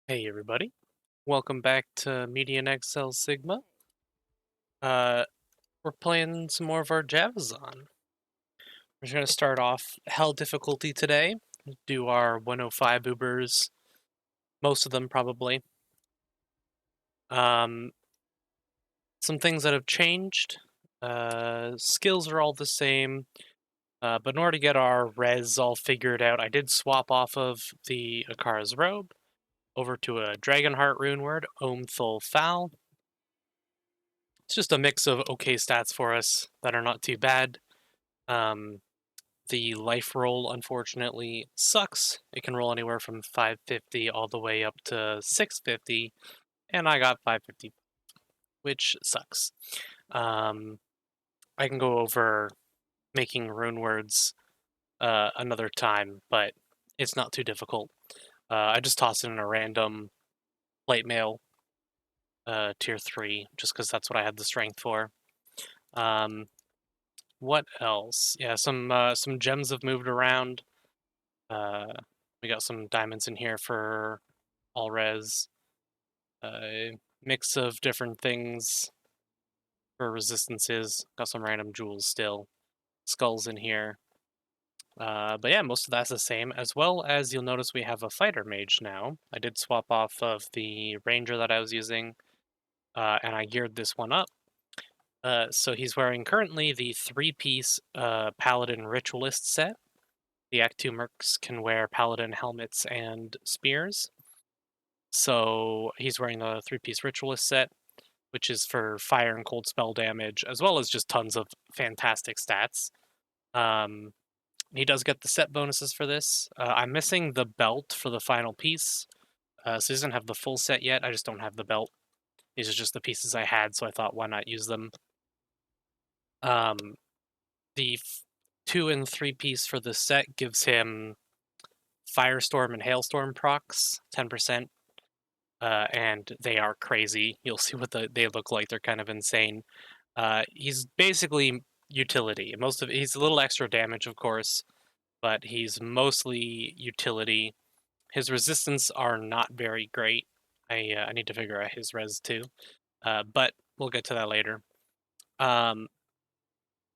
Hey everybody, welcome back to Media Excel Sigma. Uh, we're playing some more of our Javazon. We're going to start off Hell difficulty today, do our 105 Ubers, most of them probably. Um, some things that have changed, skills are all the same, but in order to get our res all figured out, I did swap off of the Akara's Robe over to a Dragonheart rune word, Omthul Foul. It's just a mix of okay stats for us that are not too bad. Um, the life roll, unfortunately, sucks. It can roll anywhere from 550 all the way up to 650, and I got 550, which sucks. I can go over making rune words another time, but it's not too difficult. I just tossed in a random light mail tier 3, just because that's what I had the strength for. What else? Yeah, some gems have moved around. Uh, we got some diamonds in here for all res. Mix of different things for resistances. Got some random jewels still. Skulls in here. But yeah, most of that's the same, as well as you'll notice we have a fighter mage now. I did swap off of the ranger that I was using, and I geared this one up. So he's wearing currently the 3-piece Paladin Ritualist set. The Act 2 mercs can wear Paladin helmets and spears. So he's wearing the 3-piece Ritualist set, which is for fire and cold spell damage, as well as just tons of fantastic stats. He does get the set bonuses for this. I'm missing the belt for the final piece, so he doesn't have the full set yet. I just don't have the belt. These are just the pieces I had, so I thought, why not use them? The 2 and 3 piece for the set gives him Firestorm and Hailstorm procs, 10%. And they are crazy. You'll see what they look like. They're kind of insane. He's basically utility. He's a little extra damage, of course, but he's mostly utility. His resistance are not very great. I need to figure out his res too, but we'll get to that later.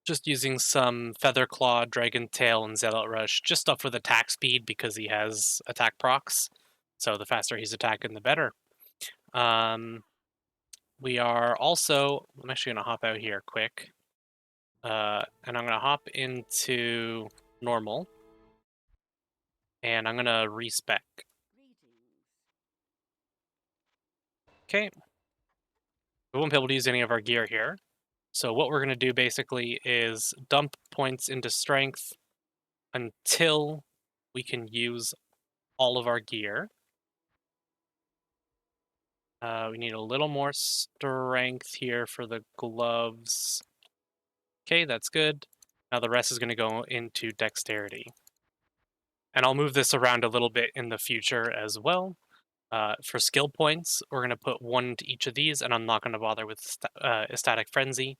Just using some Feather Claw, Dragon Tail, and Zealot Rush, just stuff with attack speed because he has attack procs. So the faster he's attacking, the better. We are also, I'm actually going to hop out here quick. And I'm going to hop into normal. And I'm going to respec. Okay. We won't be able to use any of our gear here. So what we're going to do basically is dump points into strength until we can use all of our gear. We need a little more strength here for the gloves. Okay, that's good. Now the rest is going to go into dexterity. And I'll move this around a little bit in the future as well. For skill points, we're going to put 1 to each of these, and I'm not going to bother with Ecstatic Frenzy.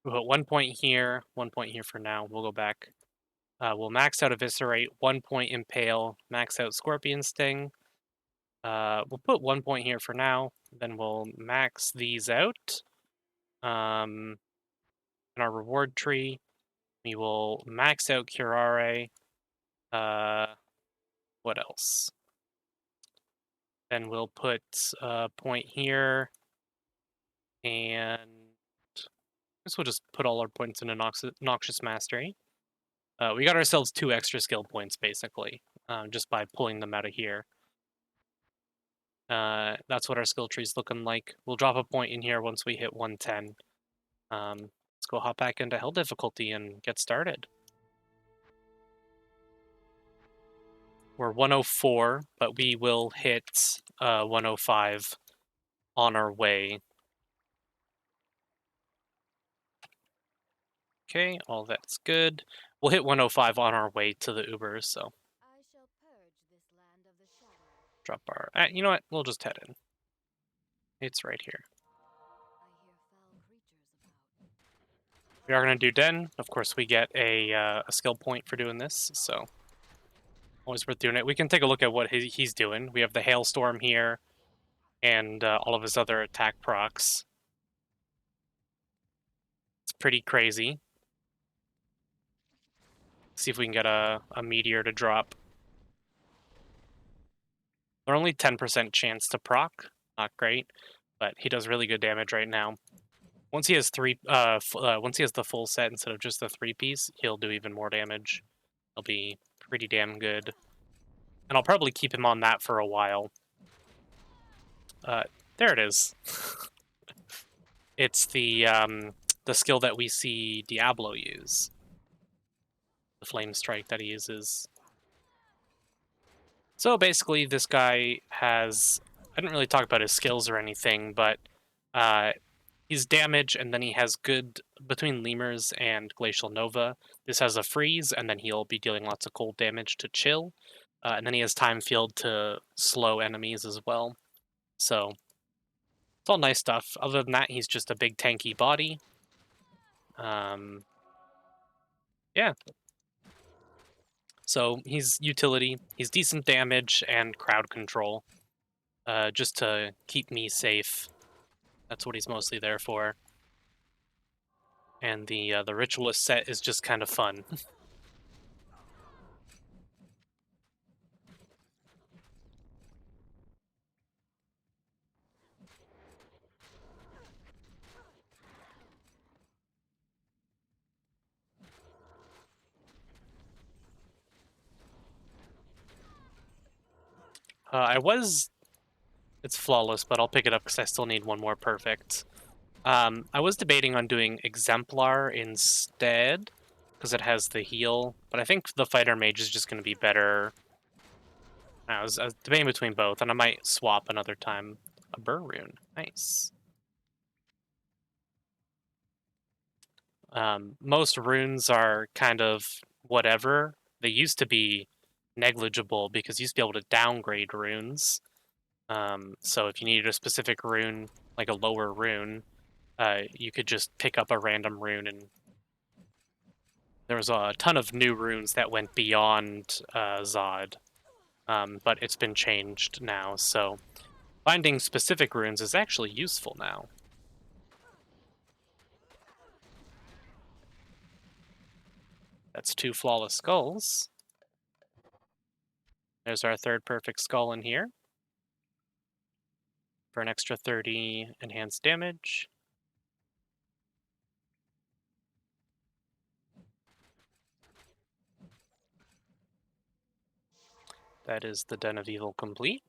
We'll put 1 point here, 1 point here for now. We'll go back. We'll max out Eviscerate, 1 point Impale, max out Scorpion Sting. We'll put 1 point here for now, then we'll max these out. In our reward tree, we will max out Curare. What else? Then we'll put a point here, and I guess we'll just put all our points into Noxious Mastery. We got ourselves 2 extra skill points, basically, just by pulling them out of here. That's what our skill tree's looking like. We'll drop a point in here once we hit 110. Let's go hop back into Hell difficulty and get started. We're 104, but we will hit 105 on our way. Okay, all that's good. We'll hit 105 on our way to the Ubers, so drop our... you know what? We'll just head in. It's right here. We are going to do Den. Of course, we get a skill point for doing this, so... Always worth doing it. We can take a look at what he's doing. We have the Hailstorm here, and all of his other attack procs. It's pretty crazy. See if we can get a meteor to drop. They're only 10% chance to proc. Not great, but he does really good damage right now. Once he has once he has the full set instead of just the 3-piece, he'll do even more damage. He'll be pretty damn good, and I'll probably keep him on that for a while. There it is. It's the skill that we see Diablo use. The Flame Strike that he uses. So basically, this guy has... I didn't really talk about his skills or anything, but he's damage, and then he has good... Between Lemurs and Glacial Nova, this has a freeze, and then he'll be dealing lots of cold damage to chill. And then he has Time Field to slow enemies as well. So, it's all nice stuff. Other than that, he's just a big tanky body. Yeah. So, he's utility, he's decent damage, and crowd control. Just to keep me safe. That's what he's mostly there for. And the Ritualist set is just kind of fun. It's flawless, but I'll pick it up because I still need one more perfect. I was debating on doing Exemplar instead, because it has the heal, but I think the Fighter Mage is just going to be better. I was debating between both, and I might swap another time. A Burr Rune. Nice. Most runes are kind of whatever. They used to be negligible because you used to be able to downgrade runes. So if you needed a specific rune, like a lower rune, you could just pick up a random rune, and there was a ton of new runes that went beyond Zod, but it's been changed now, so finding specific runes is actually useful now. That's 2 flawless skulls. There's our third perfect skull in here for an extra 30 enhanced damage. That is the Den of Evil complete.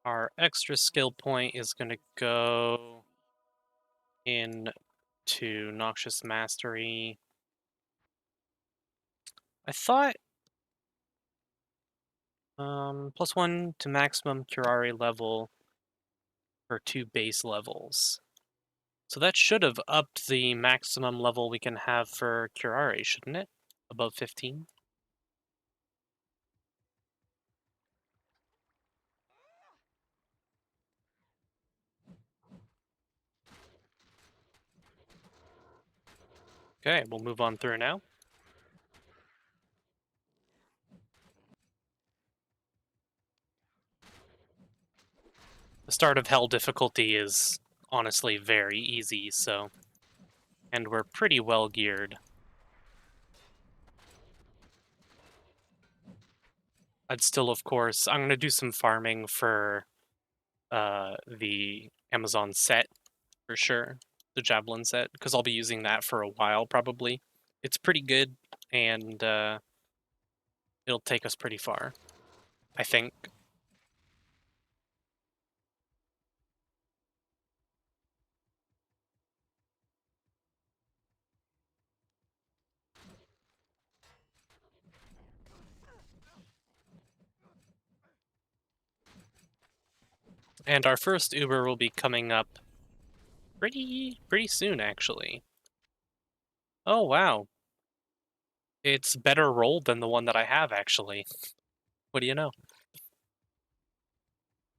Our extra skill point is going to go into Noxious Mastery. I thought +1 to maximum Curare level for 2 base levels. So that should have upped the maximum level we can have for Curare, shouldn't it? Above 15? Okay, we'll move on through now. The start of Hell difficulty is honestly very easy, so... And we're pretty well geared. I'd still, of course... I'm going to do some farming for the Amazon set, for sure. The Javelin set, because I'll be using that for a while, probably. It's pretty good, and it'll take us pretty far, I think. And our first Uber will be coming up pretty soon, actually. Oh, wow. It's better rolled than the one that I have, actually. What do you know?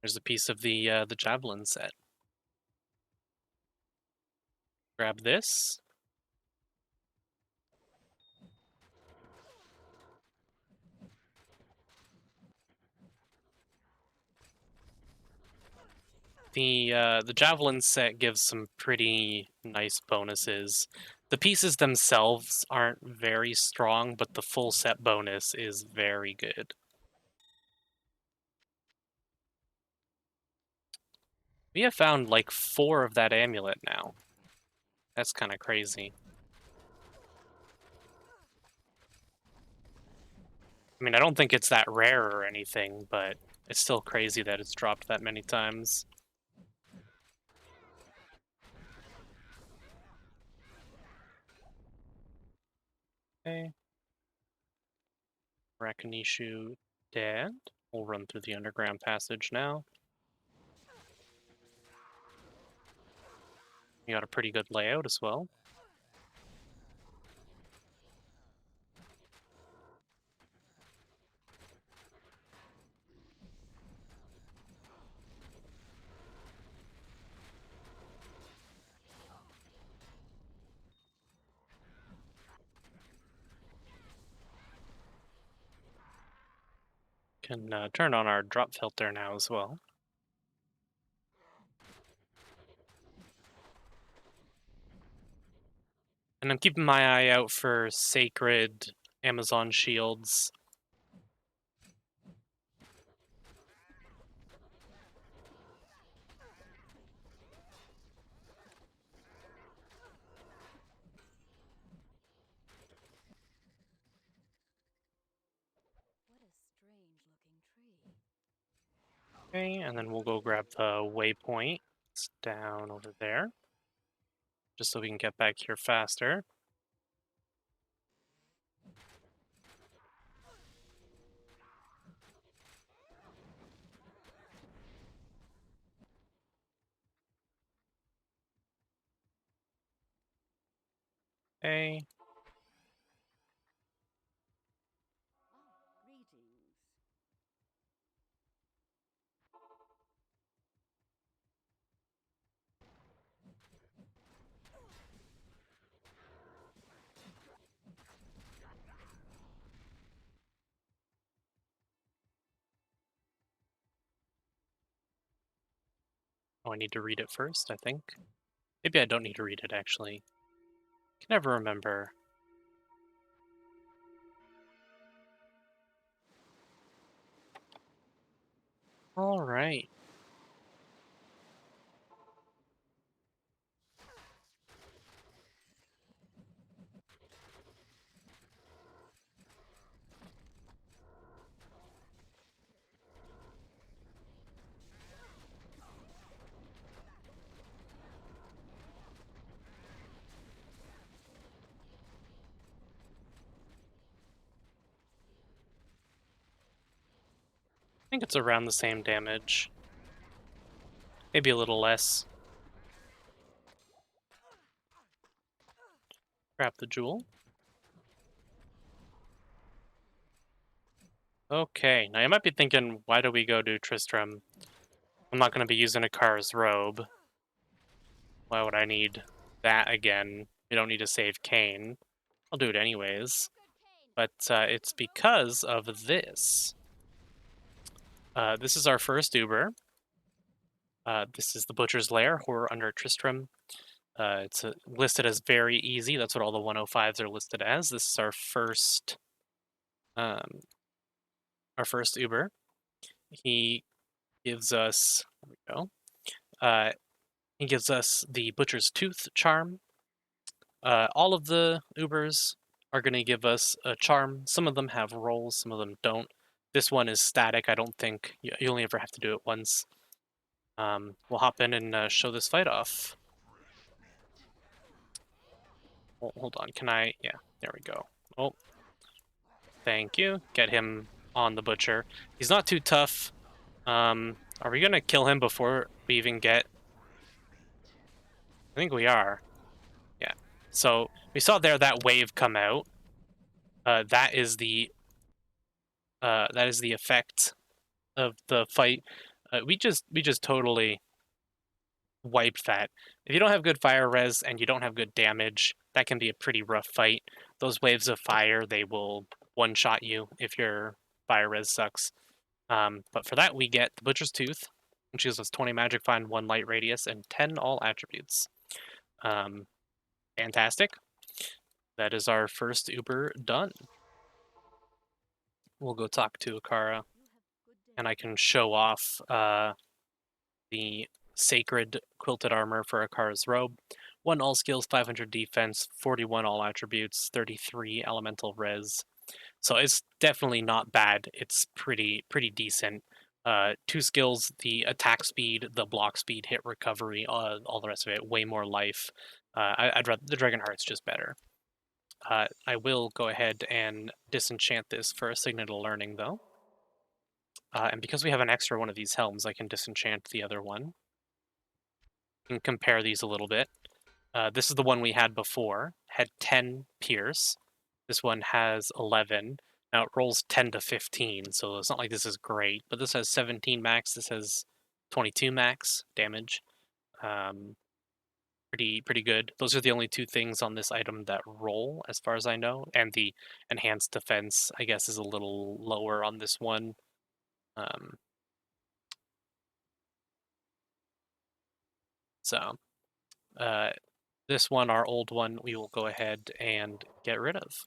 There's a piece of the Javelin set. Grab this. The Javelin set gives some pretty nice bonuses. The pieces themselves aren't very strong, but the full set bonus is very good. We have found like 4 of that amulet now. That's kind of crazy. I mean, I don't think it's that rare or anything, but it's still crazy that it's dropped that many times. Okay. Rakinishu dead. We'll run through the underground passage now. You got a pretty good layout as well. Can turn on our drop filter now as well. And I'm keeping my eye out for sacred Amazon shields. Okay, and then we'll go grab the waypoint. It's down over there. Just so we can get back here faster. Okay. Oh, I need to read it first, I think. Maybe I don't need to read it, actually. Can never remember. All right. I think it's around the same damage. Maybe a little less. Grab the jewel. Okay, now you might be thinking, why do we go to Tristram? I'm not going to be using a Car's robe. Why would I need that again? We don't need to save Kane. I'll do it anyways. But it's because of this. This is our first Uber. This is the Butcher's Lair, Horror under Tristram. It's listed as very easy. That's what all the 105s are listed as. This is our first Uber. He gives us, there we go. He gives us the Butcher's Tooth charm. All of the Ubers are going to give us a charm. Some of them have rolls, some of them don't. This one is static. I don't think you only ever have to do it once. We'll hop in and show this fight off. Hold on, can I? Yeah, there we go. Oh, thank you. Get him on the Butcher. He's not too tough. Are we gonna kill him before we even get? I think we are. Yeah. So we saw there that wave come out. That is the effect of the fight. We just totally wiped that. If you don't have good fire res and you don't have good damage, that can be a pretty rough fight. Those waves of fire, they will one-shot you if your fire res sucks. But for that, we get the Butcher's Tooth. Which gives us 20 magic find, 1 light radius, and 10 all attributes. Fantastic. That is our first Uber done. We'll go talk to Akara, and I can show off the Sacred Quilted Armor for Akara's robe. 1 all skills, 500 defense, 41 all attributes, 33 elemental res. So it's definitely not bad. It's pretty decent. 2 skills: the attack speed, the block speed, hit recovery, all the rest of it. Way more life. I'd rather the Dragon Heart's just better. I will go ahead and disenchant this for a Signet of Learning, though. And because we have an extra one of these helms, I can disenchant the other one. And compare these a little bit. This is the one we had before. Had 10 pierce. This one has 11. Now it rolls 10 to 15, so it's not like this is great. But this has 17 max. This has 22 max damage. Pretty good. Those are the only 2 things on this item that roll, as far as I know. And the enhanced defense, I guess, is a little lower on this one. This one, our old one, we will go ahead and get rid of.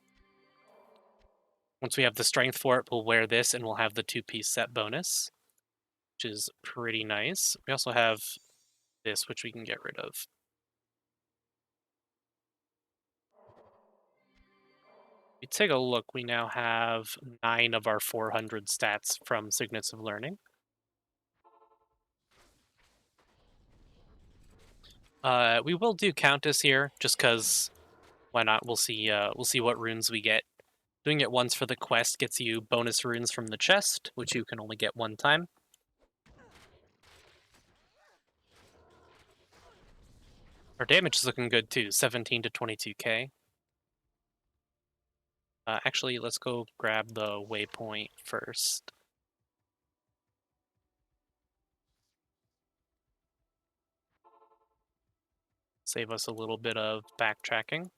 Once we have the strength for it, we'll wear this and we'll have the 2-piece set bonus, which is pretty nice. We also have this, which we can get rid of. If you take a look, we now have 9 of our 400 stats from Signets of Learning. We will do Countess here, just because why not? We'll see what runes we get. Doing it once for the quest gets you bonus runes from the chest, which you can only get 1 time. Our damage is looking good too, 17 to 22k. Actually, let's go grab the waypoint first. Save us a little bit of backtracking.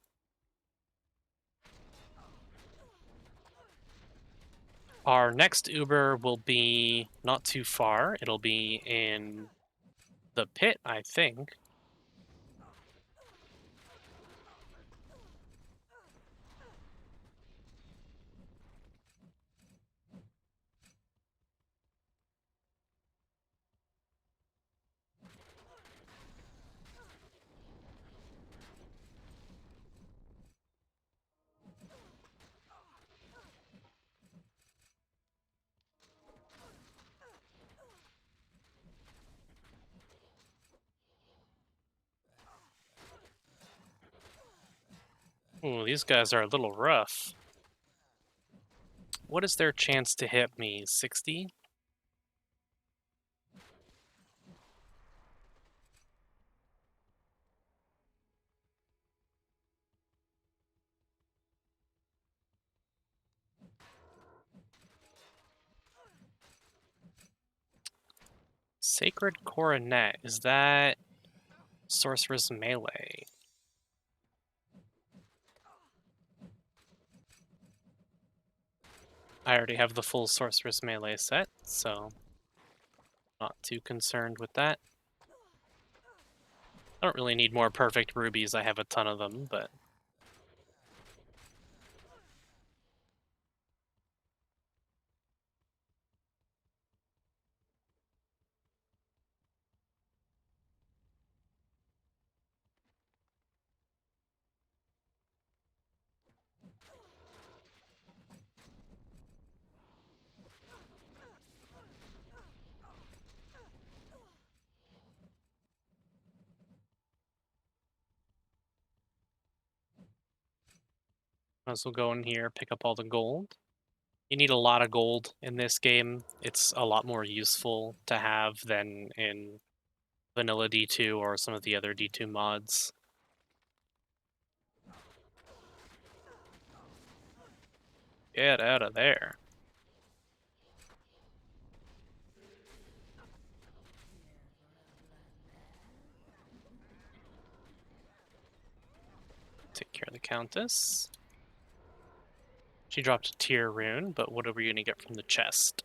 Our next Uber will be not too far. It'll be in the pit, I think. Ooh, these guys are a little rough. What is their chance to hit me? 60? Sacred Coronet, is that Sorceress Melee? I already have the full Sorceress Melee set, so not too concerned with that. I don't really need more perfect rubies, I have a ton of them, but... Might as well go in here, pick up all the gold. You need a lot of gold in this game. It's a lot more useful to have than in vanilla D2 or some of the other D2 mods. Get out of there. Take care of the Countess. She dropped a tier rune, but what are we going to get from the chest?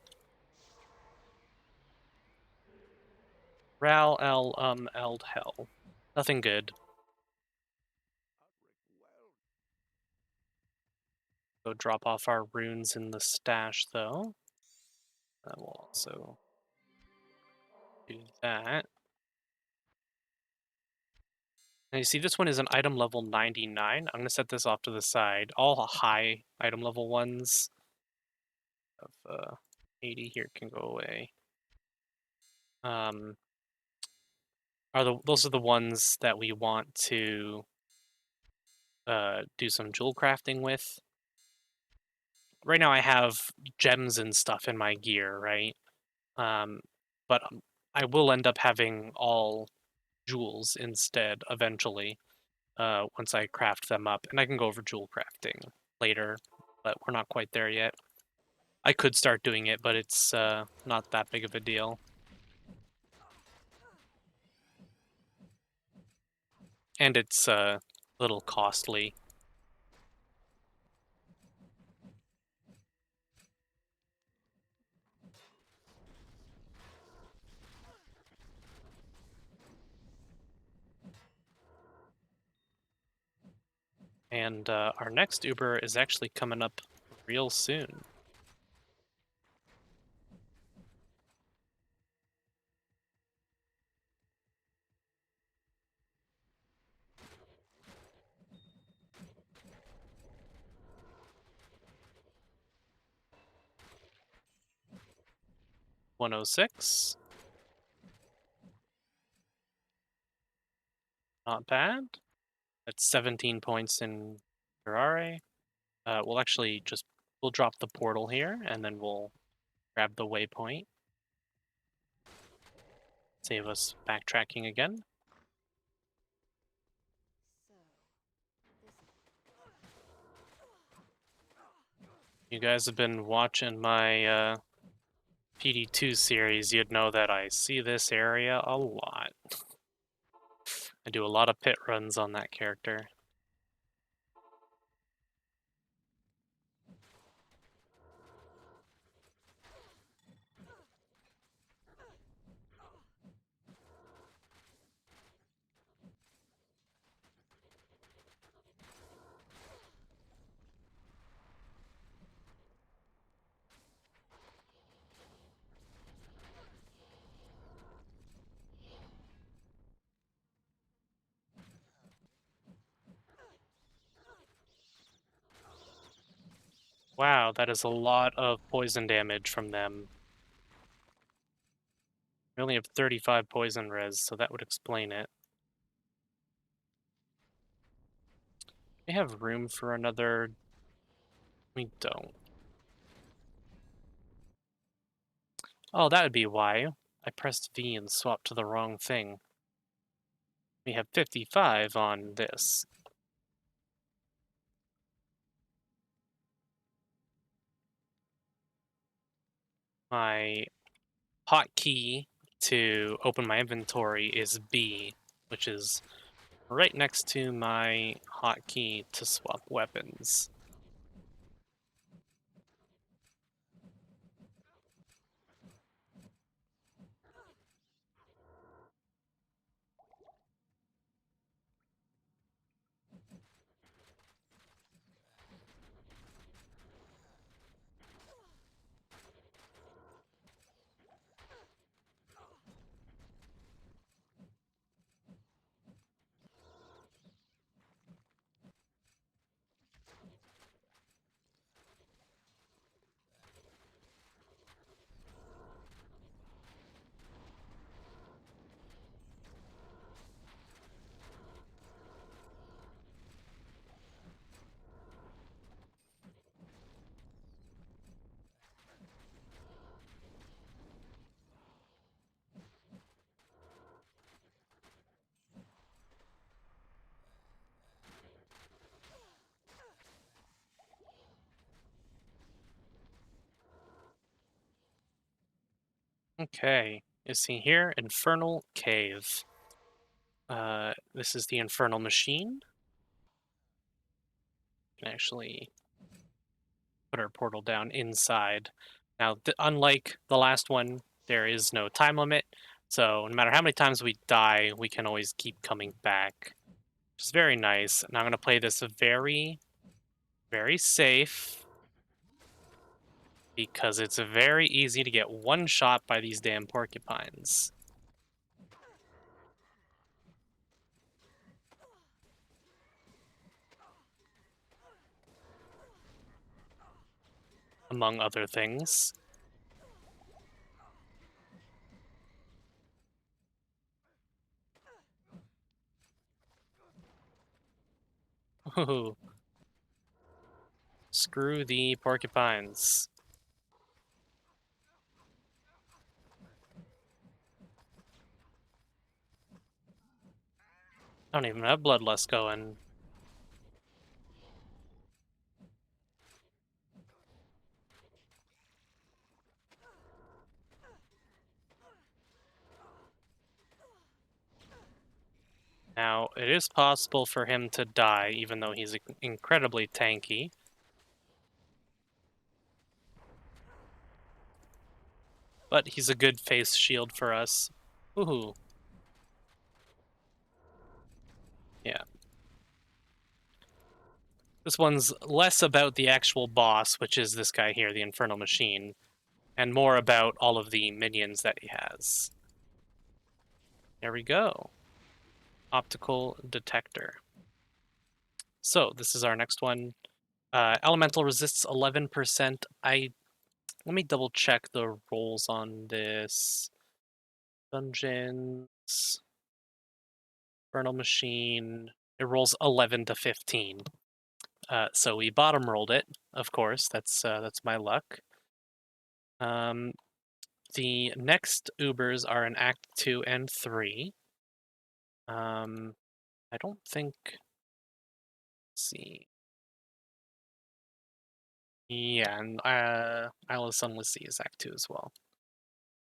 Ral, eld, hell. Nothing good. Go drop off our runes in the stash, though. We'll also do that. Now you see this one is an item level 99. I'm going to set this off to the side. All high item level ones of 80 here can go away. Those are the ones that we want to do some jewel crafting with. Right now I have gems and stuff in my gear, right? But I will end up having all jewels instead eventually, once I craft them up. And I can go over jewel crafting later, but we're not quite there yet. I could start doing it, but it's not that big of a deal. And it's a little costly. And our next Uber is actually coming up real soon. $106. Not bad. That's 17 points in Ferrari. We'll drop the portal here, and then we'll grab the waypoint. Save us backtracking again. You guys have been watching my PD2 series, you'd know that I see this area a lot. I do a lot of pit runs on that character. Wow, that is a lot of poison damage from them. We only have 35 poison res, so that would explain it. We have room for another... We don't. Oh, that would be why. I pressed V and swapped to the wrong thing. We have 55 on this. My hotkey to open my inventory is B, which is right next to my hotkey to swap weapons. Okay, you see here, Infernal Cave. This is the Infernal Machine. We can actually put our portal down inside. Now, unlike the last one, there is no time limit. So no matter how many times we die, we can always keep coming back, which is very nice. And I'm going to play this very, very safe because it's very easy to get one shot by these damn porcupines. Among other things. Ooh. Screw the porcupines. I don't even have Bloodlust going. Now, it is possible for him to die, even though he's incredibly tanky. But he's a good face shield for us. Woohoo. Yeah. This one's less about the actual boss, which is this guy here, the Infernal Machine, and more about all of the minions that he has. There we go. Optical detector. So, this is our next one. Elemental resists 11%. Let me double check the rolls on this. Dungeons. Infernal Machine. It rolls 11 to 15. So we bottom rolled it, of course. That's my luck. The next Ubers are in Act 2 and 3. I don't think. Let's see. Yeah, and Isle of Sunless Sea is Act 2 as well.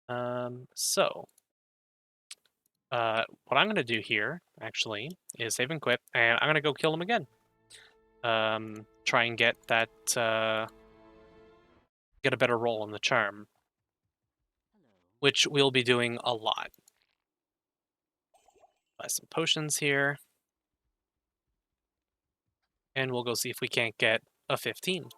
What I'm gonna do here, actually, is save and quit, and I'm gonna go kill him again. Try and get that, get a better roll on the charm. Which we'll be doing a lot. Buy some potions here. And we'll go see if we can't get a 15.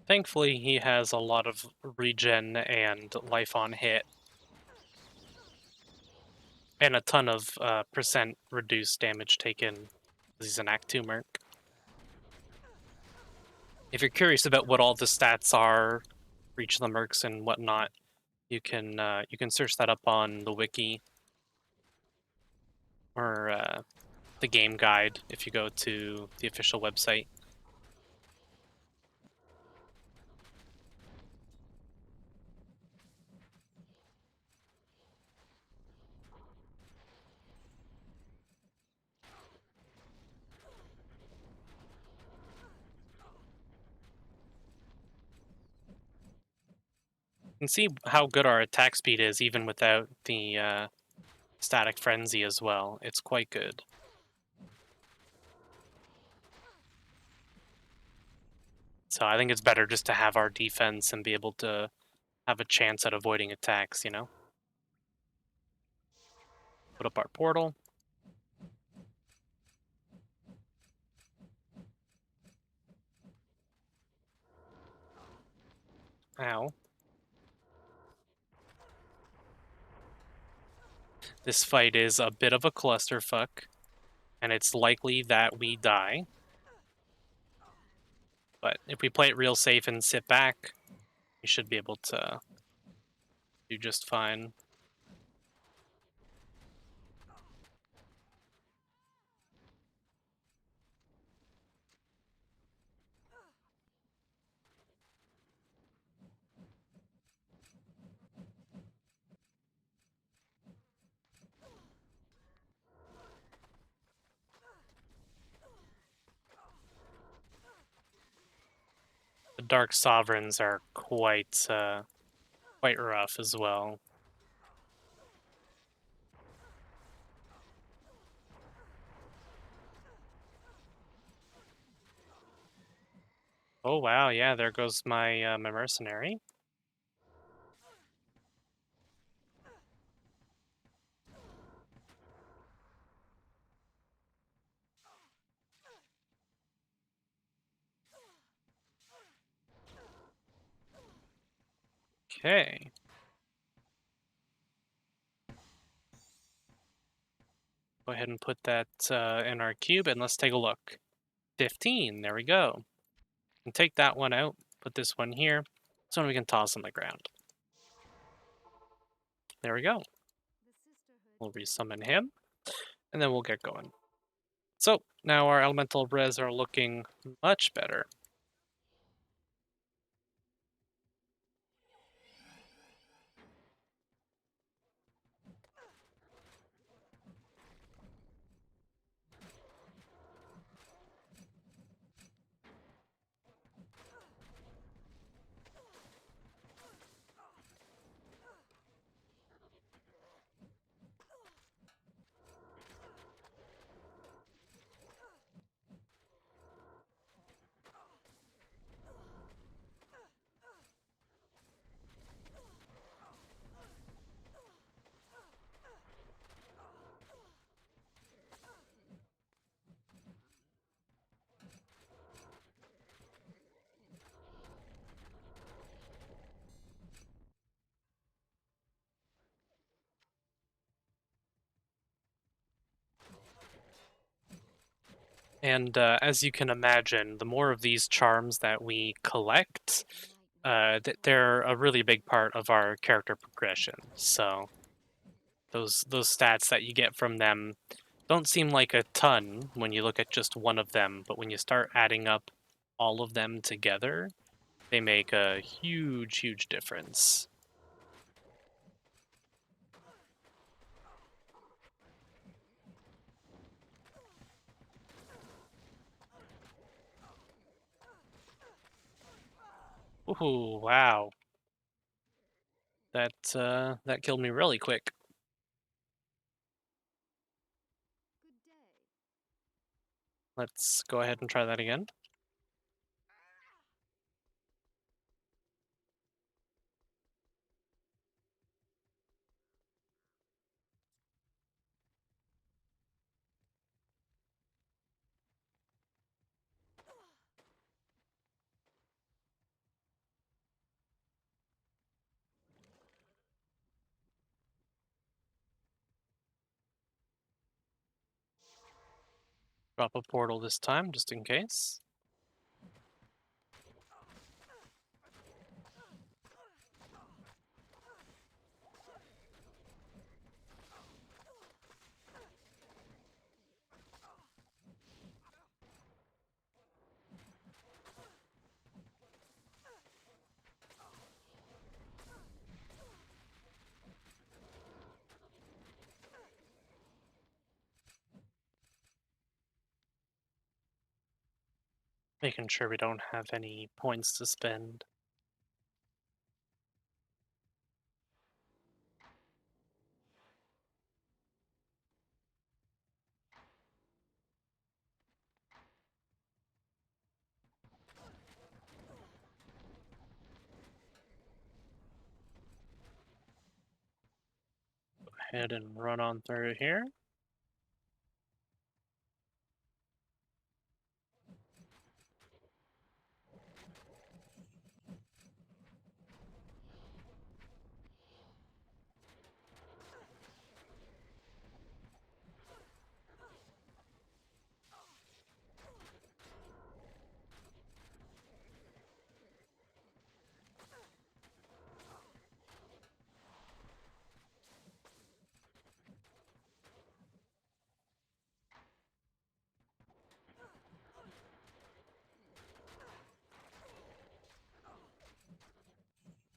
Thankfully, he has a lot of regen and life on hit. And a ton of percent reduced damage taken. He's an Act 2 merc. If you're curious about what all the stats are for each of the mercs and whatnot, you can search that up on the wiki or the game guide if you go to the official website. You can see how good our attack speed is even without the static frenzy as well. It's quite good. So I think it's better just to have our defense and be able to have a chance at avoiding attacks, you know? Put up our portal. Ow. This fight is a bit of a clusterfuck, and it's likely that we die. But if we play it real safe and sit back, we should be able to do just fine. The Dark Sovereigns are quite rough as well. Oh wow, yeah, there goes my Mercenary. Okay. Go ahead and put that in our cube, and let's take a look. 15, there we go. And take that one out, put this one here, so we can toss on the ground. There we go. We'll resummon him, and then we'll get going. So, now our elemental res are looking much better. And as you can imagine, the more of these charms that we collect, they're a really big part of our character progression. So those stats that you get from them don't seem like a ton when you look at just one of them, but when you start adding up all of them together, they make a huge difference. Ooh, wow. That killed me really quick. Let's go ahead and try that again. Drop a portal this time, just in case. Making sure we don't have any points to spend. Go ahead and run on through here.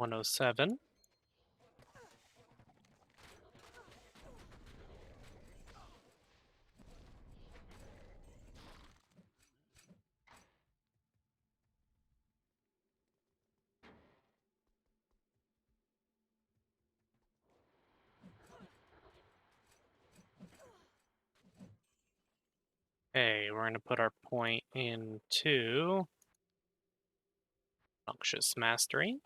107. Okay, we're going to put our point into Noxious Mastery.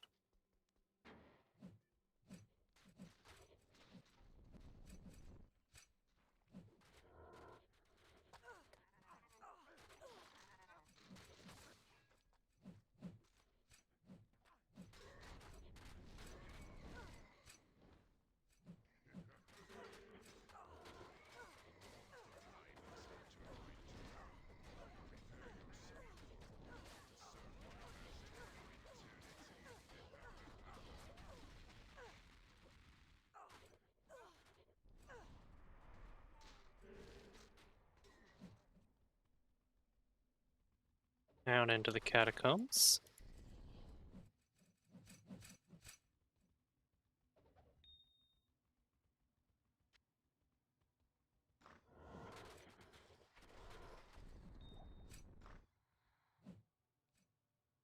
Down into the catacombs.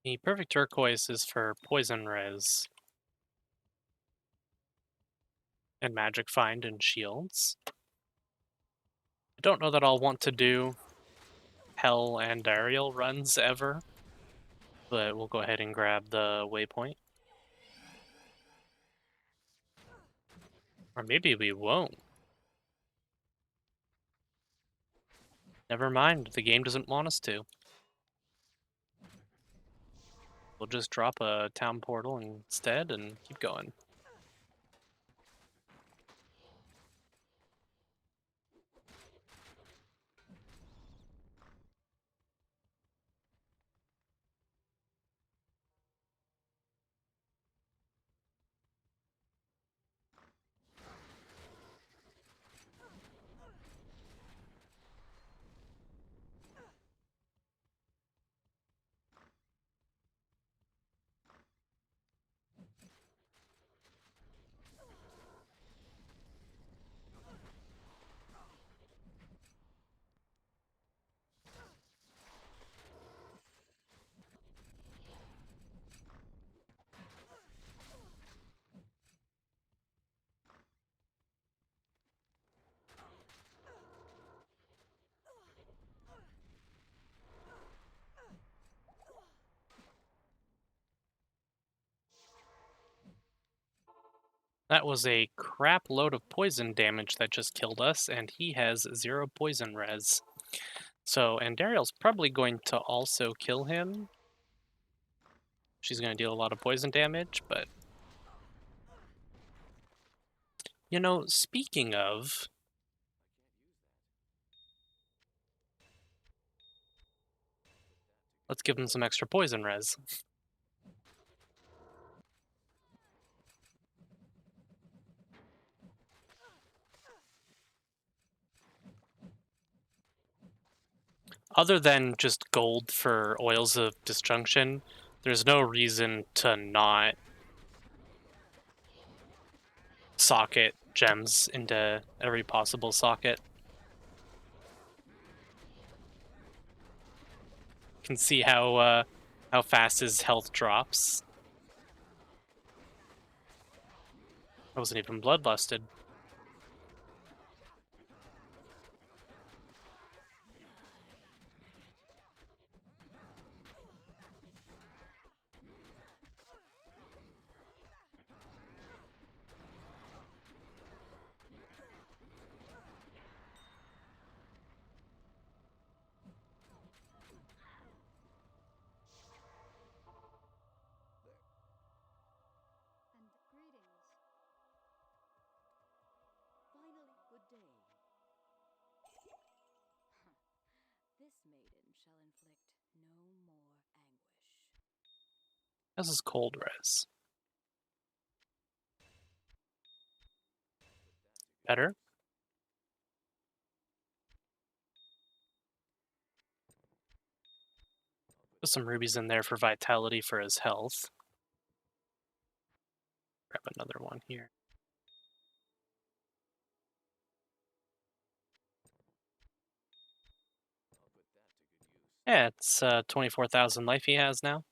The perfect turquoise is for poison res and magic find and shields. I don't know that I'll want to do Hell and Aerial runs ever, but we'll go ahead and grab the waypoint. Or maybe we won't. Never mind, the game doesn't want us to. We'll just drop a town portal instead and keep going. That was a crap load of poison damage that just killed us, and he has 0 poison res. So Andariel's probably going to also kill him. She's going to deal a lot of poison damage, but... You know, speaking of... Let's give him some extra poison res. Other than just gold for Oils of Disjunction, there's no reason to not socket gems into every possible socket. You can see how fast his health drops. I wasn't even bloodlusted. And greetings. Finally, good day. This maiden shall inflict no more anguish. This is cold res. Better. Put some rubies in there for vitality for his health. another one here. Yeah, it's 24,000 life he has now.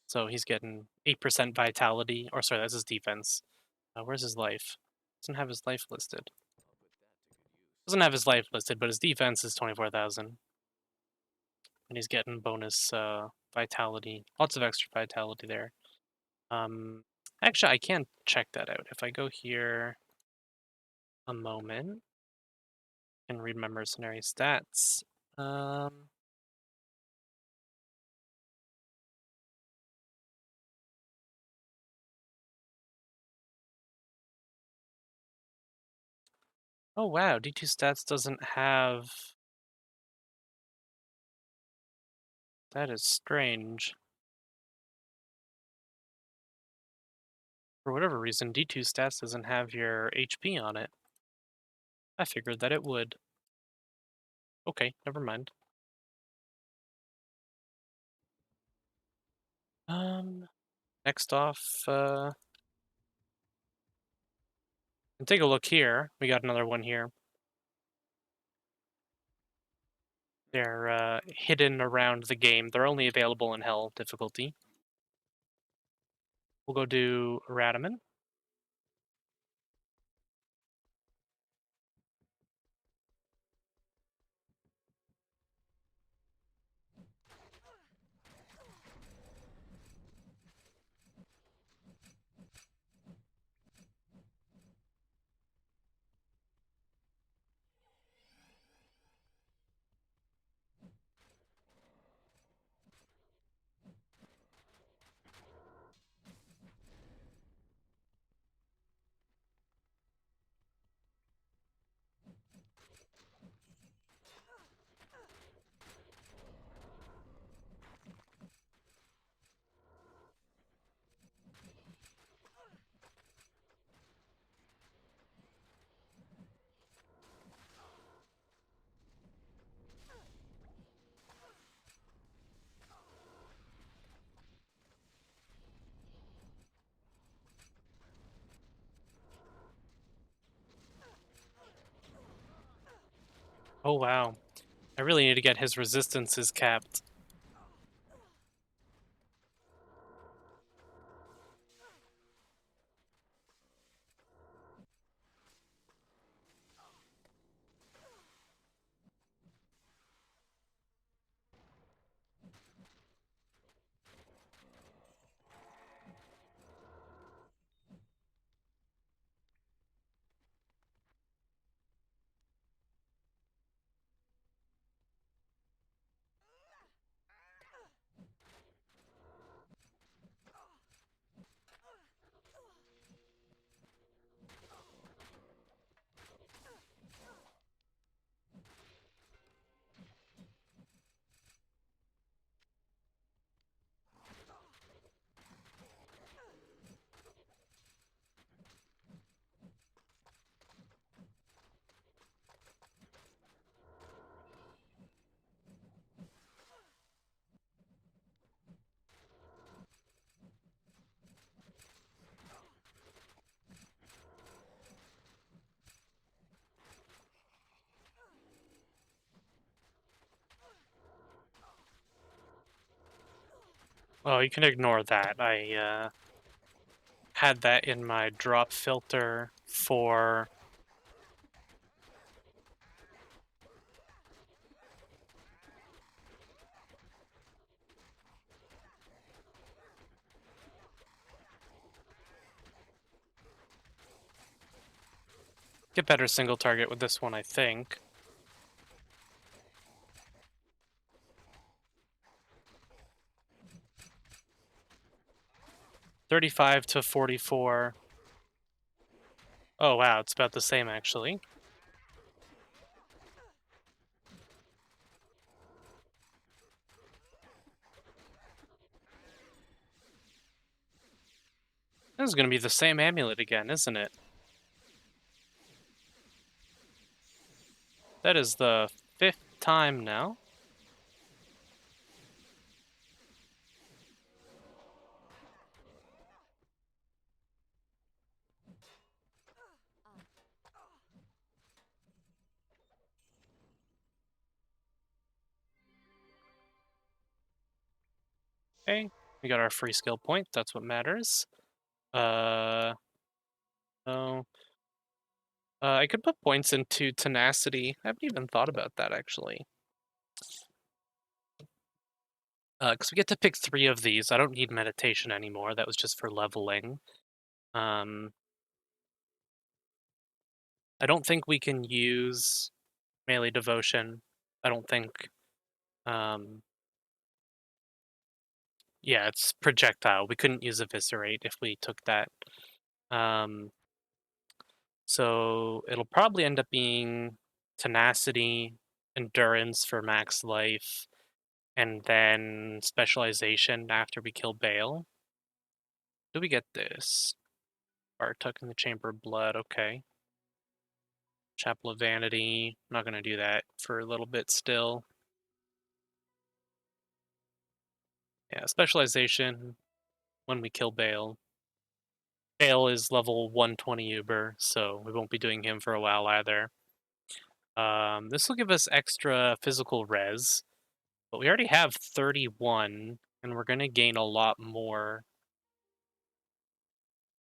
So he's getting 8% vitality, or sorry, that's his defense. Where's his life? Doesn't have his life listed. Doesn't have his life listed, but his defense is 24,000. And he's getting bonus vitality, lots of extra vitality there. Um, Actually, I can check that out. If I go here a moment and read my mercenary stats. Um, oh wow, D2 stats doesn't have. That is strange. For whatever reason, D2 stats doesn't have your HP on it. I figured that it would. Okay, never mind. Next off, and take a look here. We got another one here. They're hidden around the game. They're only available in Hell difficulty. We'll go do Radaman. Oh wow. I really need to get his resistances capped. Oh, you can ignore that. I had that in my drop filter for. Get better single target with this one, I think. $35 to $44. Oh wow, it's about the same actually. This is going to be the same amulet again, isn't it? That is the 5th time now. Okay, we got our free skill point. That's what matters. Uh, oh, I could put points into tenacity. I haven't even thought about that actually. Because we get to pick 3 of these. I don't need meditation anymore. That was just for leveling. Um, I don't think we can use melee devotion. I don't think. Um, yeah, it's projectile. We couldn't use eviscerate if we took that. Um, so it'll probably end up being tenacity, endurance for max life, and then specialization after we kill Bale. Do we get this? Bartuk in the Chamber of Blood, okay. Chapel of Vanity, not gonna do that for a little bit still. Yeah, specialization when we kill Bale. Bale is level 120 Uber, so we won't be doing him for a while either. This will give us extra physical res, but we already have 31, and we're gonna gain a lot more.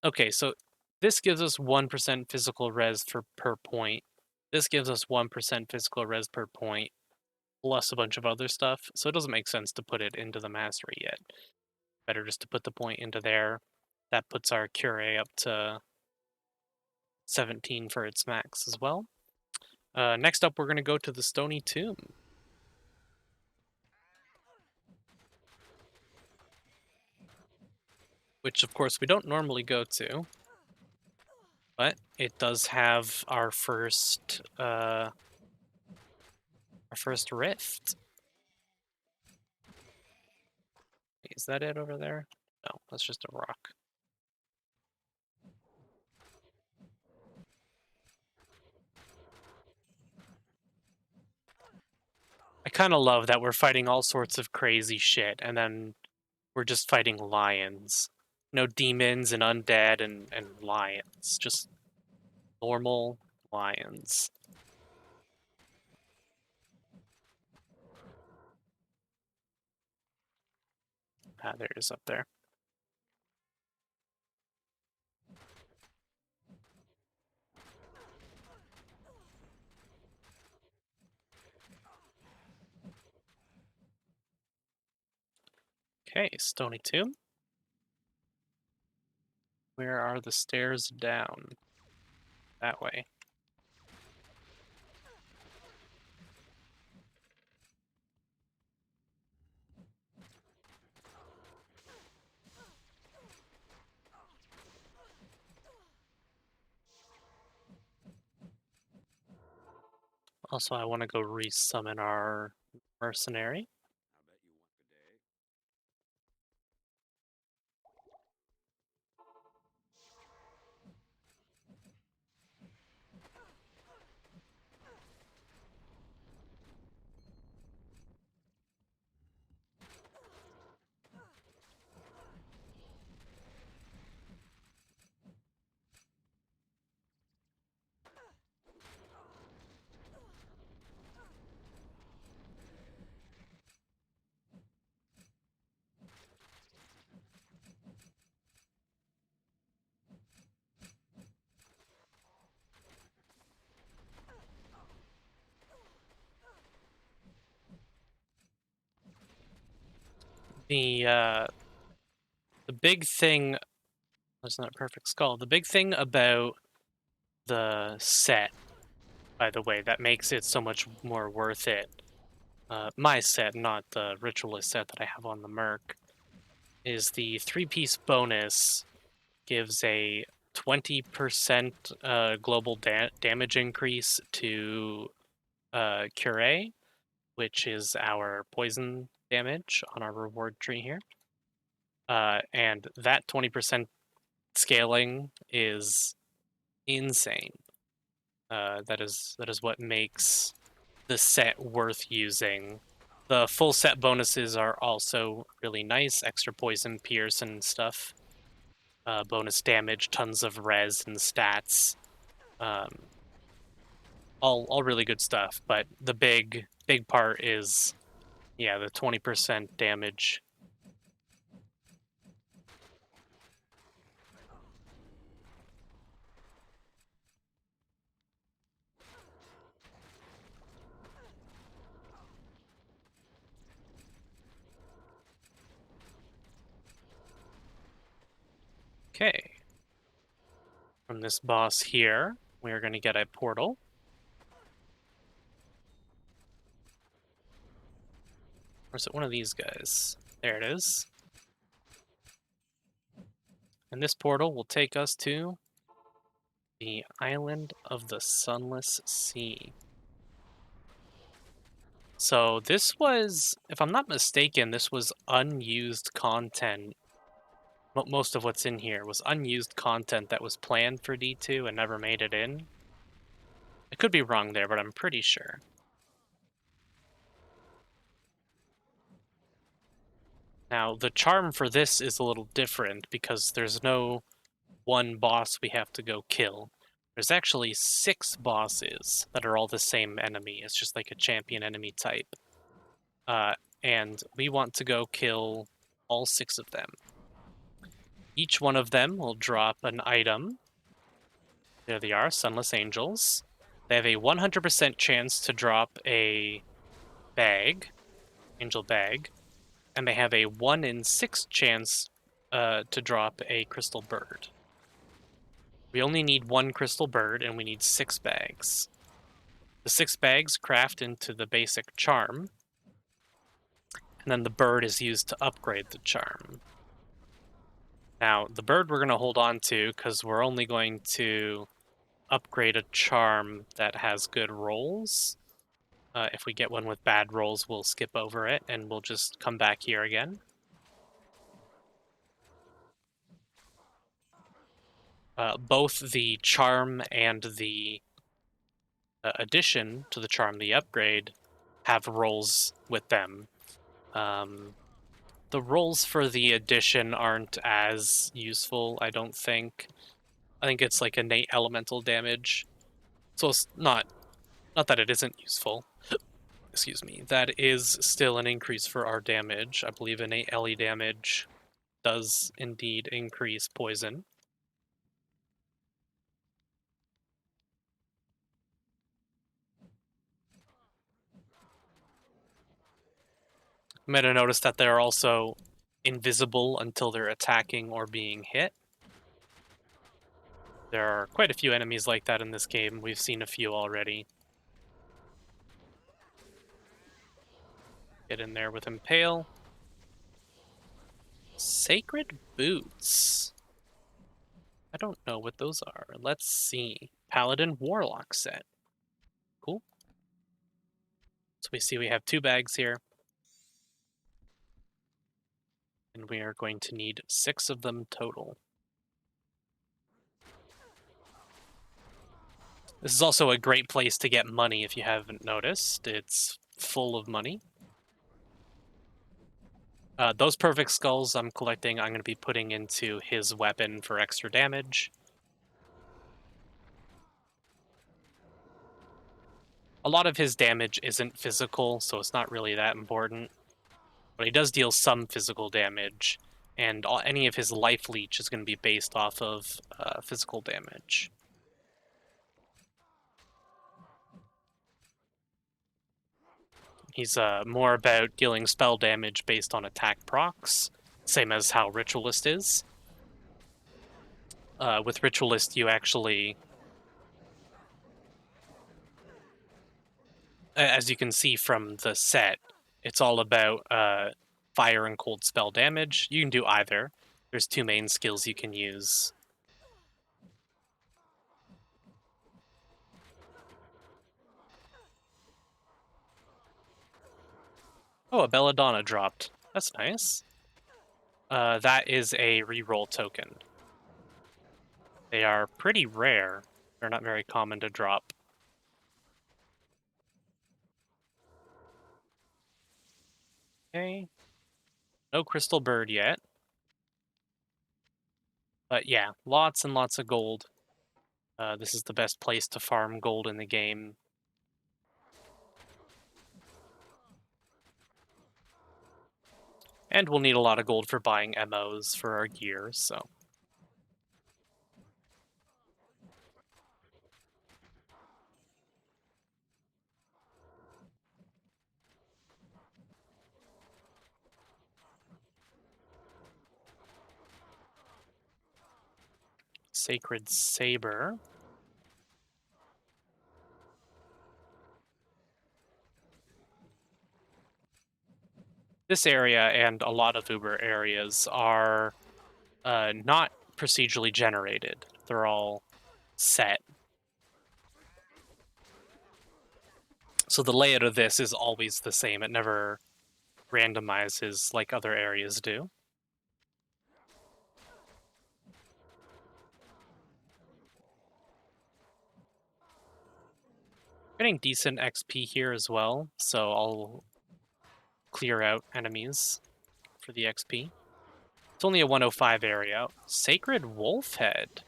Okay, so this gives us 1% physical res per point. This gives us 1% physical res per point, plus a bunch of other stuff, so it doesn't make sense to put it into the mastery yet. Better just to put the point into there. That puts our cure up to 17 for its max as well. Next up, we're going to go to the Stony Tomb, which of course we don't normally go to, but it does have our first rift. Is that it over there? No, that's just a rock. I kind of love that we're fighting all sorts of crazy shit, and then we're just fighting lions. No demons and undead and lions. Just normal lions. Ah, there it is up there. Okay, Stony Tomb. Where are the stairs down? That way. Also, I want to go resummon our Mercenary. The big thing, that's not perfect skull. The big thing about the set, by the way, that makes it so much more worth it. My set, not the ritualist set that I have on the Merc, is the 3-piece bonus gives a 20% global damage increase to cure, which is our poison damage on our reward tree here. And that 20% scaling is insane. That is what makes the set worth using. The full set bonuses are also really nice. Extra poison, pierce, and stuff. Bonus damage, tons of res and stats. Um, all really good stuff. But the big part is, yeah, the 20% damage Okay. From this boss here, we're going to get a portal. Or is it one of these guys? There it is. And this portal will take us to the island of the Sunless Sea. So this was, if I'm not mistaken, this was unused content. Most of what's in here was unused content that was planned for D2 and never made it in. I could be wrong there, but I'm pretty sure. Now, the charm for this is a little different because there's no one boss we have to go kill. There's actually 6 bosses that are all the same enemy. It's just like a champion enemy type. And we want to go kill all 6 of them. Each one of them will drop an item. There they are, Sunless Angels. They have a 100% chance to drop a bag, angel bag, and they have a 1 in 6 chance to drop a crystal bird. We only need 1 crystal bird, and we need 6 bags. The 6 bags craft into the basic charm, and then the bird is used to upgrade the charm. Now, the bird we're going to hold on to because we're only going to upgrade a charm that has good rolls. If we get one with bad rolls, we'll skip over it, and we'll just come back here again. Both the charm and the addition to the charm, the upgrade, have rolls with them. The rolls for the addition aren't as useful, I don't think. I think it's like innate elemental damage. So it's not that it isn't useful. Excuse me. That is still an increase for our damage. I believe innate LE damage does indeed increase poison. You might have noticed that they're also invisible until they're attacking or being hit. There are quite a few enemies like that in this game. We've seen a few already. Get in there with Impale. Sacred Boots. I don't know what those are. Let's see. Paladin Warlock set. Cool. So we see we have 2 bags here. And we are going to need 6 of them total. This is also a great place to get money if you haven't noticed. It's full of money. Those perfect skulls I'm collecting, I'm going to be putting into his weapon for extra damage. A lot of his damage isn't physical, so it's not really that important. But he does deal some physical damage, and any of his life leech is going to be based off of physical damage. He's more about dealing spell damage based on attack procs, same as how Ritualist is. With Ritualist, you actually, as you can see from the set, it's all about fire and cold spell damage. You can do either. There's 2 main skills you can use. Oh, a Belladonna dropped. That's nice. That is a reroll token. They are pretty rare. They're not very common to drop. Okay. No crystal bird yet. But yeah, lots and lots of gold. This is the best place to farm gold in the game. And we'll need a lot of gold for buying MOs for our gear, so. Sacred Saber. This area and a lot of Uber areas are not procedurally generated. They're all set. So the layout of this is always the same. It never randomizes like other areas do. Getting decent XP here as well, so I'll clear out enemies for the XP. It's only a 105 area. Sacred Wolf Head.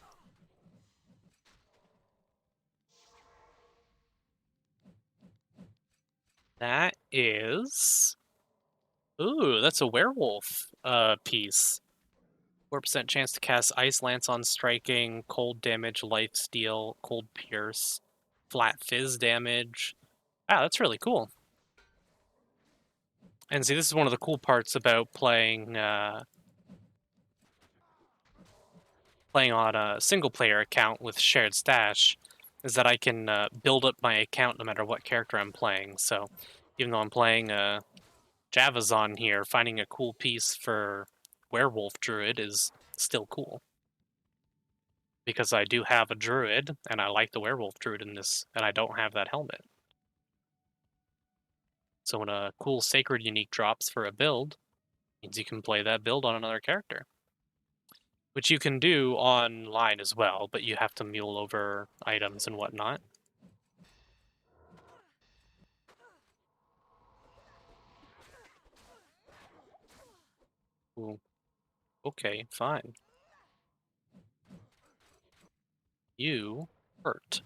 That is... Ooh, that's a werewolf piece. 4% chance to cast Ice Lance on striking, cold damage, life steal, cold pierce, flat fizz damage. Ah, that's really cool. And see, this is one of the cool parts about playing playing on a single player account with shared stash, is that I can build up my account no matter what character I'm playing. So even though I'm playing Javazon here, finding a cool piece for Werewolf Druid is still cool. Because I do have a Druid, and I like the Werewolf Druid in this, and I don't have that helmet. So when a cool Sacred Unique drops for a build, means you can play that build on another character. Which you can do online as well, but you have to mule over items and whatnot. Ooh. Okay, fine. You hurt.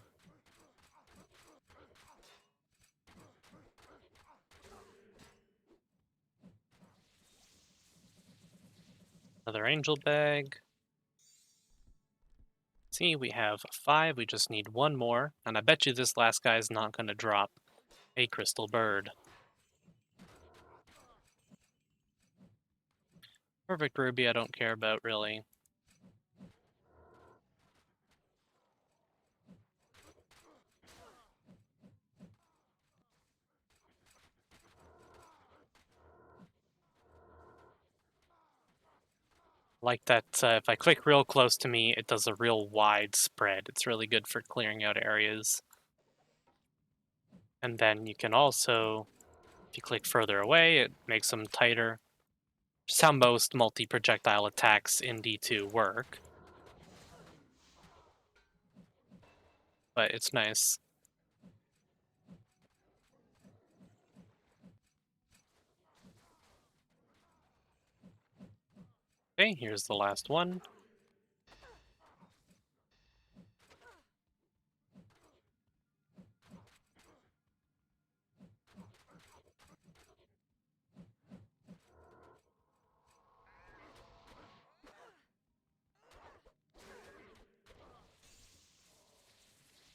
Another angel bag. See, we have 5. We just need 1 more. And I bet you this last guy is not going to drop a crystal bird. Perfect ruby I don't care about, really. Like that, if I click real close to me, it does a real wide spread. It's really good for clearing out areas. And then you can also, if you click further away, it makes them tighter. Just how most multi-projectile attacks in D2 work. But it's nice. Okay, here's the last one.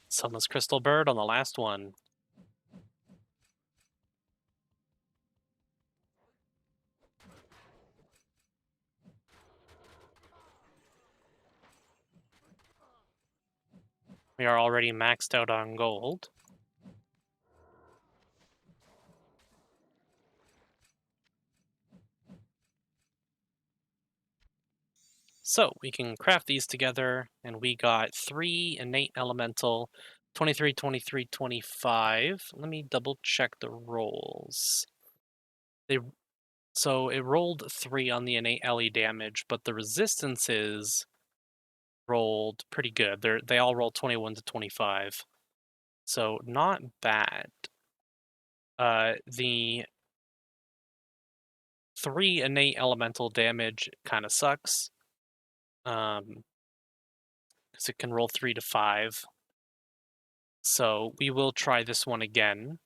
Sunless Crystal Bird on the last one. We are already maxed out on gold. So we can craft these together, and we got 3 innate elemental, 23, 23, 25. Let me double check the rolls. So it rolled 3 on the innate LE damage, but the resistances rolled pretty good. They all rolled 21 to 25. So not bad. The 3 innate elemental damage kind of sucks. Because it can roll 3 to 5. So we will try this one again.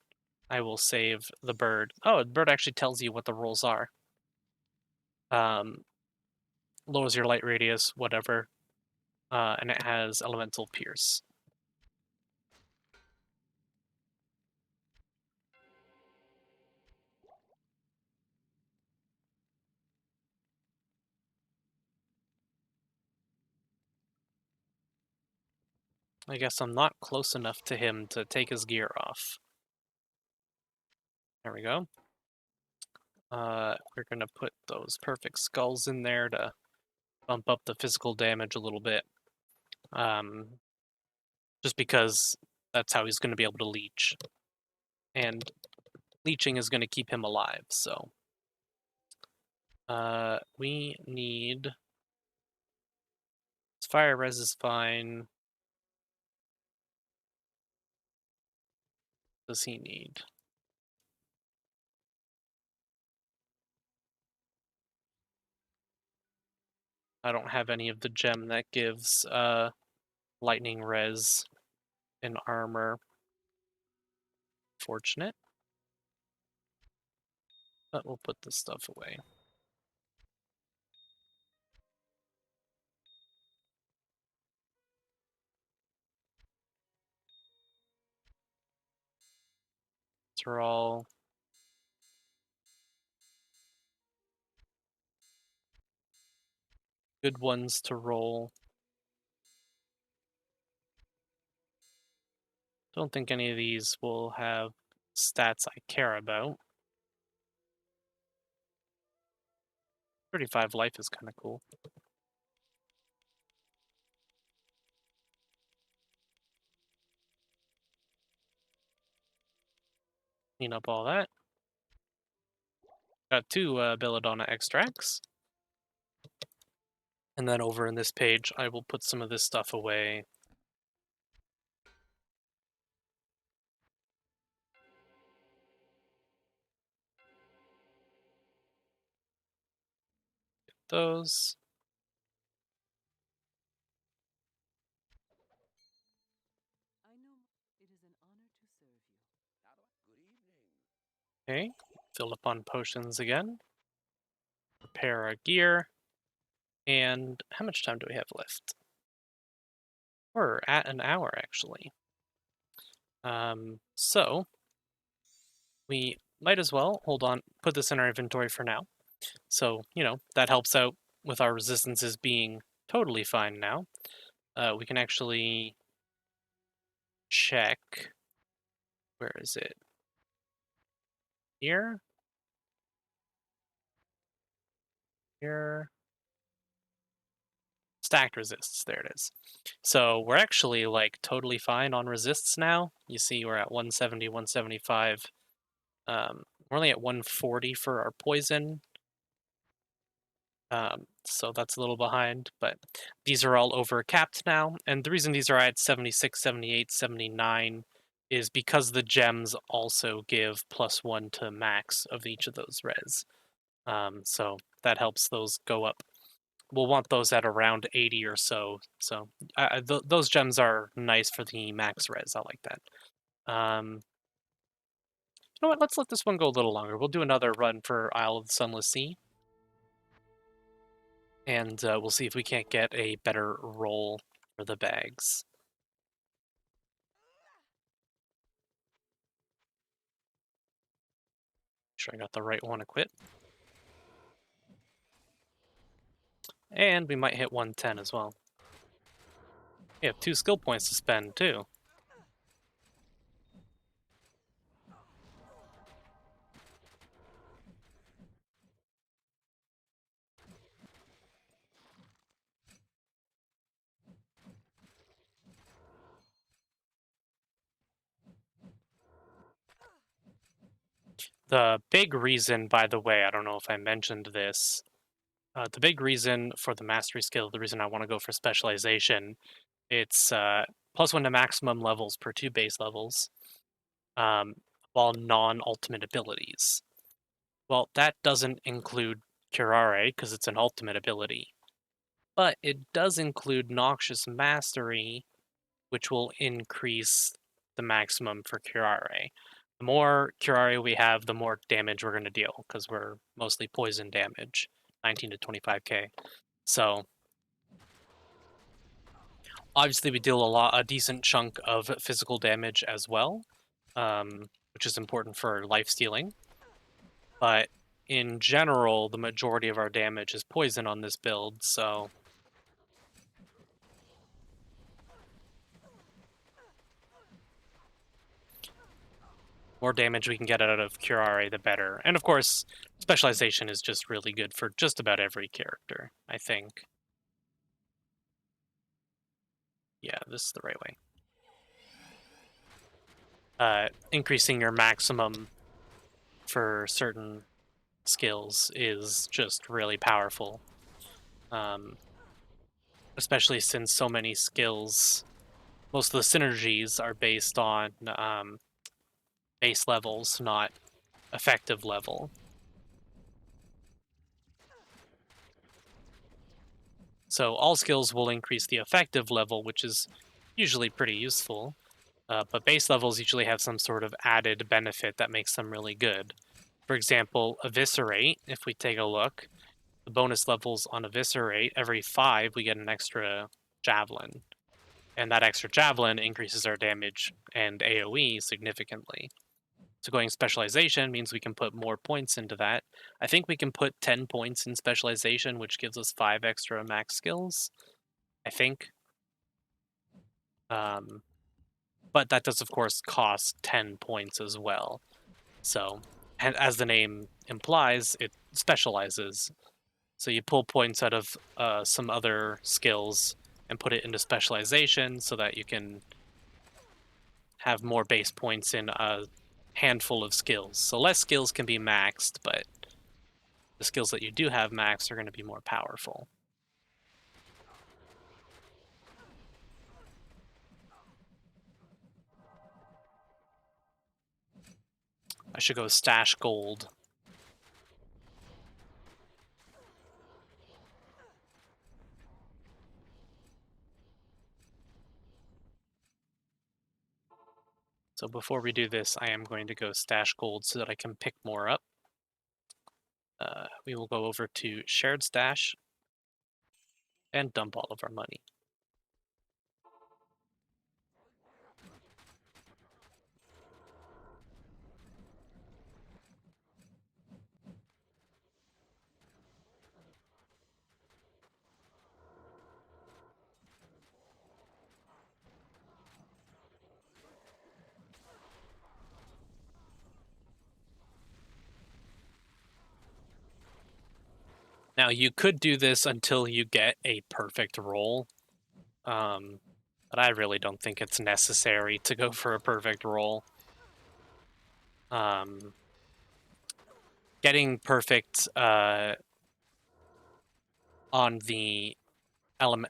I will save the bird. Oh, the bird actually tells you what the rolls are. Lowers your light radius, whatever. And it has elemental pierce. I guess I'm not close enough to him to take his gear off. There we go. We're gonna put those perfect skulls in there to bump up the physical damage a little bit. Just because that's how he's gonna be able to leech. And leeching is gonna keep him alive, so. We need... Fire res is fine. What does he need? I don't have any of the gem that gives lightning res in armor. Fortunate. But we'll put this stuff away. These are all good ones to roll. Don't think any of these will have stats I care about. 35 life is kind of cool. Clean up all that. Got 2 belladonna extracts. And then over in this page, I will put some of this stuff away. Those. I know it is an honor to serve you. Okay. Fill up on potions again. Repair our gear. And how much time do we have left? We're at an hour, actually. So we might as well hold on, put this in our inventory for now. So, that helps out with our resistances being totally fine now. We can actually check. Where is it? Here? Here? Stacked resists. There it is. So we're actually like totally fine on resists now. You see we're at 170, 175. We're only at 140 for our poison. So that's a little behind, but these are all over capped now. And the reason these are at 76, 78, 79 is because the gems also give +1 to max of each of those res. So that helps those go up. We'll want those at around 80 or so. So those gems are nice for the max res. I like that. You know what? Let's let this one go a little longer. We'll do another run for Isle of the Sunless Sea. And we'll see if we can't get a better roll for the bags. Sure I got the right one equipped. And we might hit 110 as well. We have 2 skill points to spend, too. The big reason, by the way, I don't know if I mentioned this, the big reason for the mastery skill, the reason I want to go for specialization, it's +1 to maximum levels per 2 base levels, while non-ultimate abilities. Well, that doesn't include Curare, because it's an ultimate ability. But it does include Noxious Mastery, which will increase the maximum for Curare. The more Curare we have, the more damage we're going to deal, because we're mostly poison damage, 19 to 25k. So, obviously we deal a decent chunk of physical damage as well, which is important for life stealing. But in general, the majority of our damage is poison on this build, so... more damage we can get out of Curare, the better. And of course, specialization is just really good for just about every character, I think. Yeah, this is the right way. Increasing your maximum for certain skills is just really powerful. Especially since so many skills, most of the synergies are based on base levels, not effective level. So all skills will increase the effective level, which is usually pretty useful. But base levels usually have some sort of added benefit that makes them really good. For example, Eviscerate, if we take a look, the bonus levels on Eviscerate, every 5 we get an extra Javelin. And that extra Javelin increases our damage and AoE significantly. So going Specialization means we can put more points into that. I think we can put 10 points in Specialization, which gives us 5 extra max skills, I think. But that does, of course, cost 10 points as well. So, and as the name implies, it specializes. So you pull points out of some other skills and put it into specialization so that you can have more base points in a handful of skills. So less skills can be maxed, but the skills that you do have maxed are going to be more powerful. I should go stash gold. So before we do this, I am going to go stash gold so that I can pick more up. We will go over to shared stash and dump all of our money. Now you could do this until you get a perfect roll, but I really don't think it's necessary to go for a perfect roll. Getting perfect on the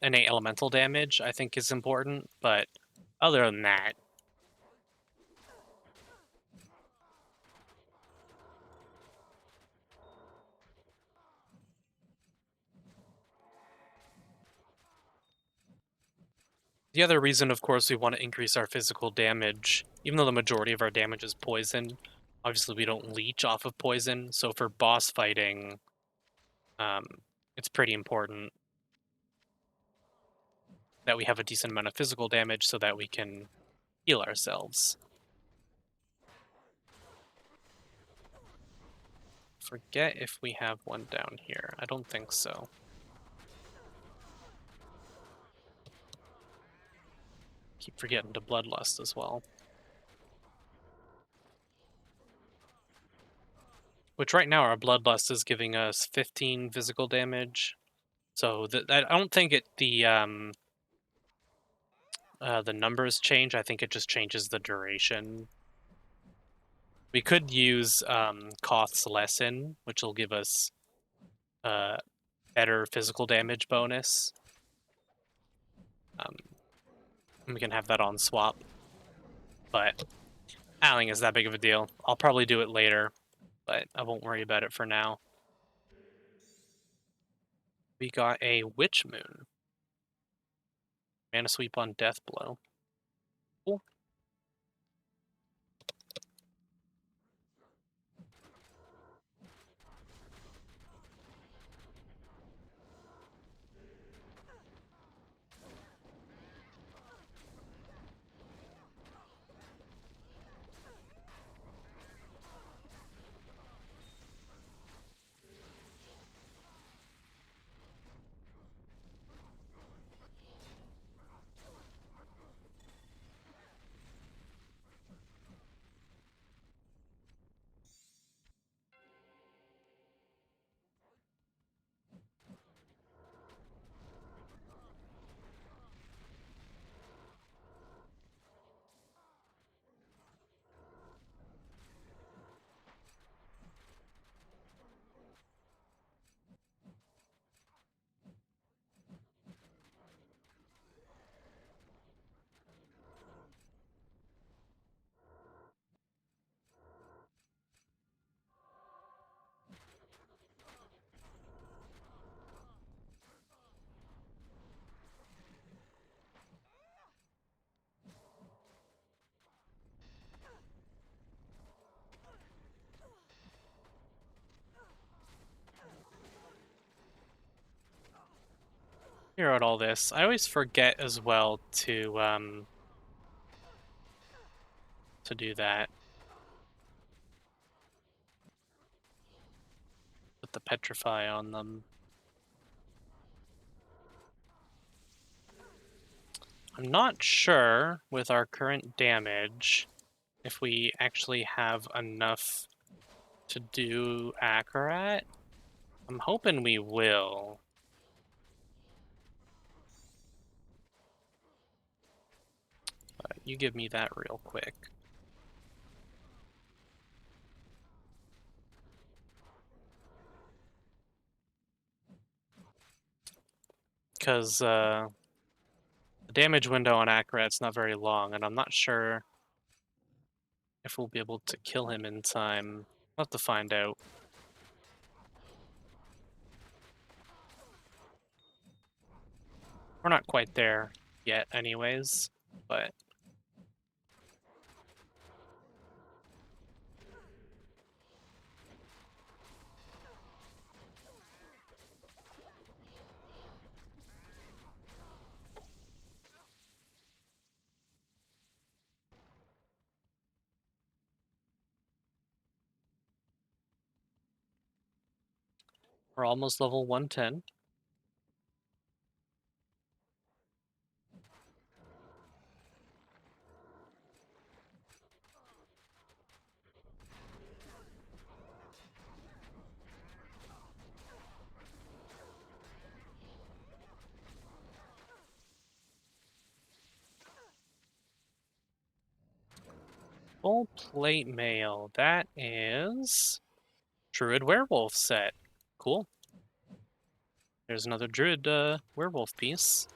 innate elemental damage, I think, is important, but other than that, the other reason, of course, we want to increase our physical damage, even though the majority of our damage is poison, obviously we don't leech off of poison, so for boss fighting, it's pretty important that we have a decent amount of physical damage so that we can heal ourselves. Forget if we have one down here. I don't think so. Keep forgetting to Bloodlust as well. Which right now our Bloodlust is giving us 15 physical damage. So I don't think the numbers change. I think it just changes the duration. We could use Koth's Lesson, which will give us better physical damage bonus. We can have that on swap. But I don't think it's that big of a deal. I'll probably do it later, but I won't worry about it for now. We got a Witch Moon. Mana sweep on Death Blow. Cool. clear out all this. I always forget as well to do that. Put the petrify on them. I'm not sure with our current damage if we actually have enough to do accurate. I'm hoping we will. But you give me that real quick. Because the damage window on accurate's not very long, and I'm not sure if we'll be able to kill him in time. We'll have to find out. We're not quite there yet anyways, but we're almost level 110. Full plate mail. That is Druid Werewolf set. Cool. There's another Druid Werewolf piece.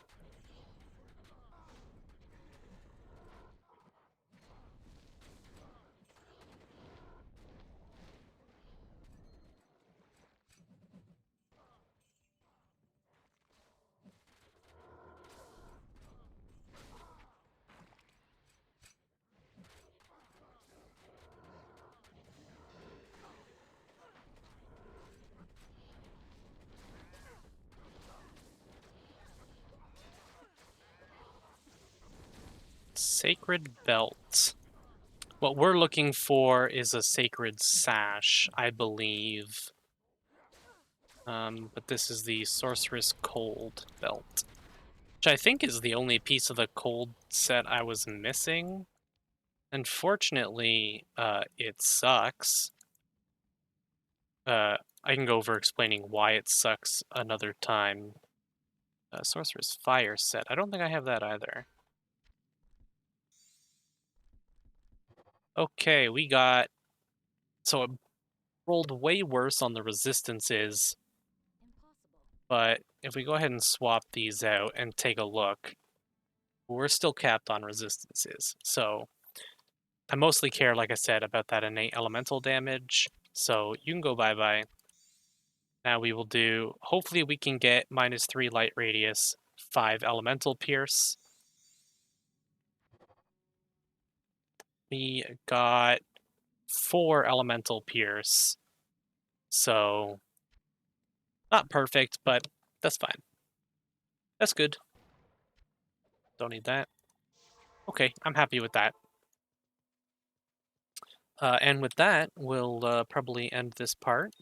Sacred Belt. What we're looking for is a Sacred Sash, I believe. But this is the Sorceress Cold Belt, which I think is the only piece of the Cold set I was missing. Unfortunately, it sucks. I can go over explaining why it sucks another time. Sorceress Fire set. I don't think I have that either. Okay, we got... So it rolled way worse on the resistances, but if we go ahead and swap these out and take a look, we're still capped on resistances. So I mostly care, like I said, about that innate elemental damage. So you can go bye-bye. Now we will do... Hopefully we can get -3 light radius, 5 elemental pierce. We got 4 elemental pierce. So not perfect, but that's fine. That's good. Don't need that. Okay, I'm happy with that. And with that, we'll probably end this part.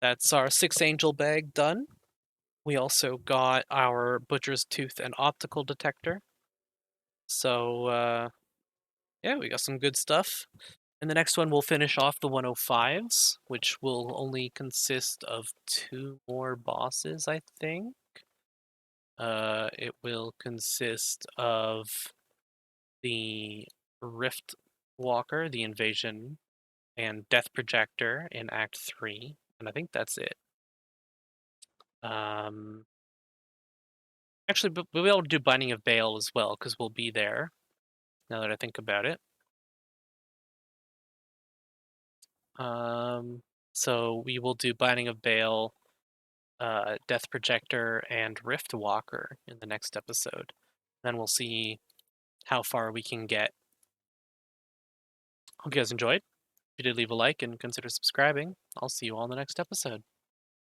That's our 6 angel bag done. We also got our butcher's tooth and optical detector. So yeah, we got some good stuff. In the next one, we'll finish off the 105s, which will only consist of 2 more bosses, I think. It will consist of the Rift Walker, the Invasion, and Death Projector in Act 3, and I think that's it. Actually, we'll be able to do Binding of Bale as well, because we'll be there, now that I think about it. So we will do Binding of Bale, Death Projector, and Rift Walker in the next episode. Then we'll see how far we can get. Hope you guys enjoyed. If you did, leave a like and consider subscribing. I'll see you all in the next episode.